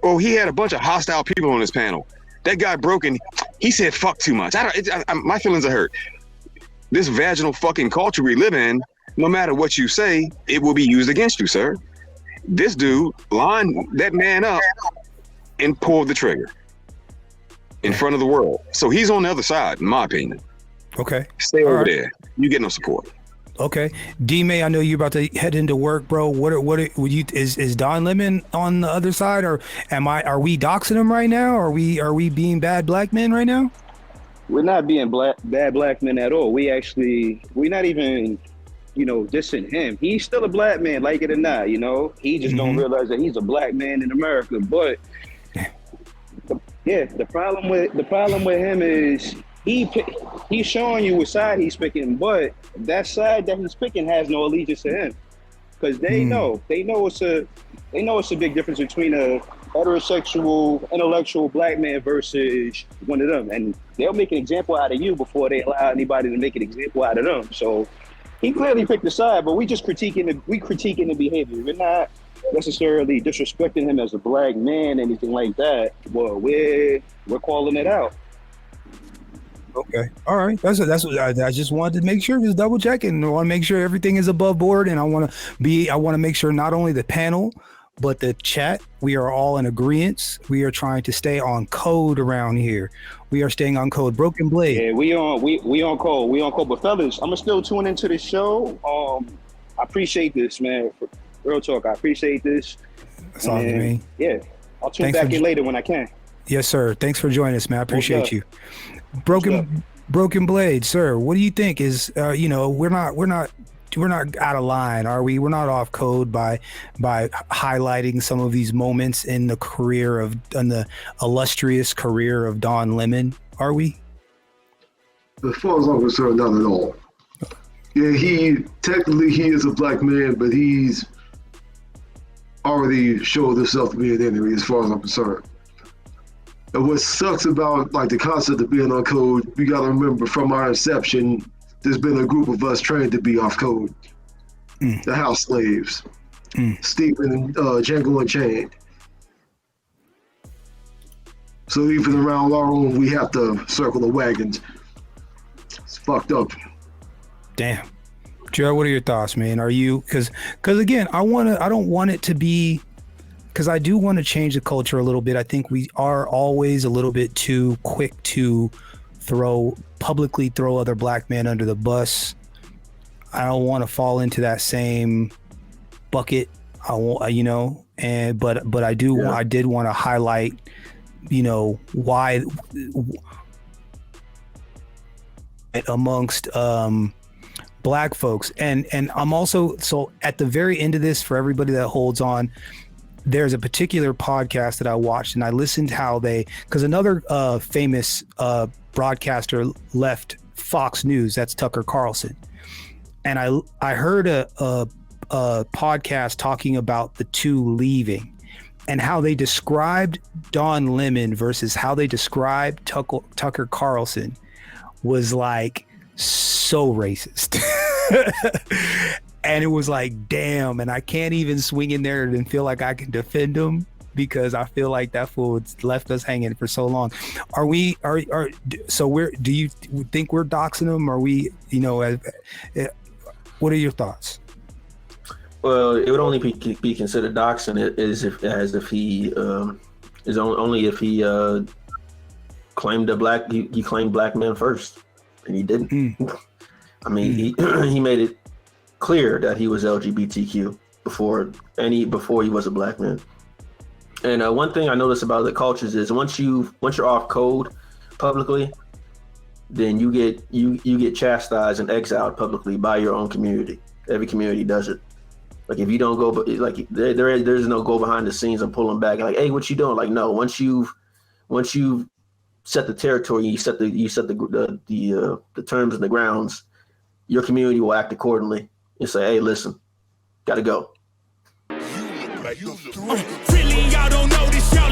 Oh, he had a bunch of hostile people on his panel. That guy Broken, he said fuck too much. My feelings are hurt. This vaginal fucking culture we live in, no matter what you say, it will be used against you, sir. This dude lined that man up and pulled the trigger in front of the world. So he's on the other side, in my opinion. Okay. Stay over there. You get no support. Okay. D-May, I know you're about to head into work, bro. Is Don Lemon on the other side, or are we doxing him right now? Are we being bad black men right now? We're not being bad black men at all. We're not even, dissing him. He's still a black man, like it or not, He just don't realize that he's a black man in America. But the problem with him is he's showing you what side he's picking, but that side that he's picking has no allegiance to him, because they know it's a big difference between a heterosexual intellectual black man versus one of them, and they'll make an example out of you before they allow anybody to make an example out of them. So he clearly picked a side, but we just critiquing the behavior. We're not necessarily disrespecting him as a black man, anything like that. Well, we're calling it out. Okay. All right. That's what I just wanted to make sure, just double checking. I want to make sure everything is above board, and I want to make sure not only the panel but the chat, we are all in agreement. We are trying to stay on code around here. We are staying on code. Broken Blade. Yeah, we on code. We on code. But fellas, I'm still tuning into the show. I appreciate this, man. Real talk. I appreciate this. That's all I mean. Yeah. I'll tune back in later when I can. Yes, sir. Thanks for joining us, man. I appreciate you. Broken Blade, sir. What do you think is? We're not out of line, are we? We're not off code by highlighting some of these moments in the illustrious career of Don Lemon, are we? As far as I'm concerned, not at all. Yeah, he is a black man, but he's already showed himself to be an enemy as far as I'm concerned. And what sucks about like the concept of being on code, we got to remember from our inception, there's been a group of us trained to be off code. The house slaves, Stephen and Django Unchained. So even around our own, we have to circle the wagons. It's fucked up. Damn. Gerald, what are your thoughts, man? Are you, because again, I don't want it to be, because I do want to change the culture a little bit. I think we are always a little bit too quick to publicly throw other black men under the bus. I don't want to fall into that same bucket. I won't, but I do. Yeah. I did want to highlight, why amongst black folks, and I'm also, so at the very end of this, for everybody that holds on, there's a particular podcast that I watched and I listened how because another famous broadcaster left Fox News, that's Tucker Carlson. And I heard a podcast talking about the two leaving and how they described Don Lemon versus how they described Tucker Carlson was like so racist. And it was like, damn, and I can't even swing in there and feel like I can defend him because I feel like that fool left us hanging for so long. Do you think we're doxing him? Are we, what are your thoughts? Well, it would only be considered doxing if he only if he claimed he claimed black men first, and he didn't. I mean, he made it clear that he was LGBTQ before he was a black man. And one thing I noticed about the cultures is once you're off code publicly, then you get chastised and exiled publicly by your own community. Every community does it. Like if you don't go, like there's no go behind the scenes and pull them back. Like, hey, what you doing? Like, no. Once you've set the territory, you set the terms and the grounds, your community will act accordingly and say, hey, listen, gotta go. Really, y'all don't know this, y'all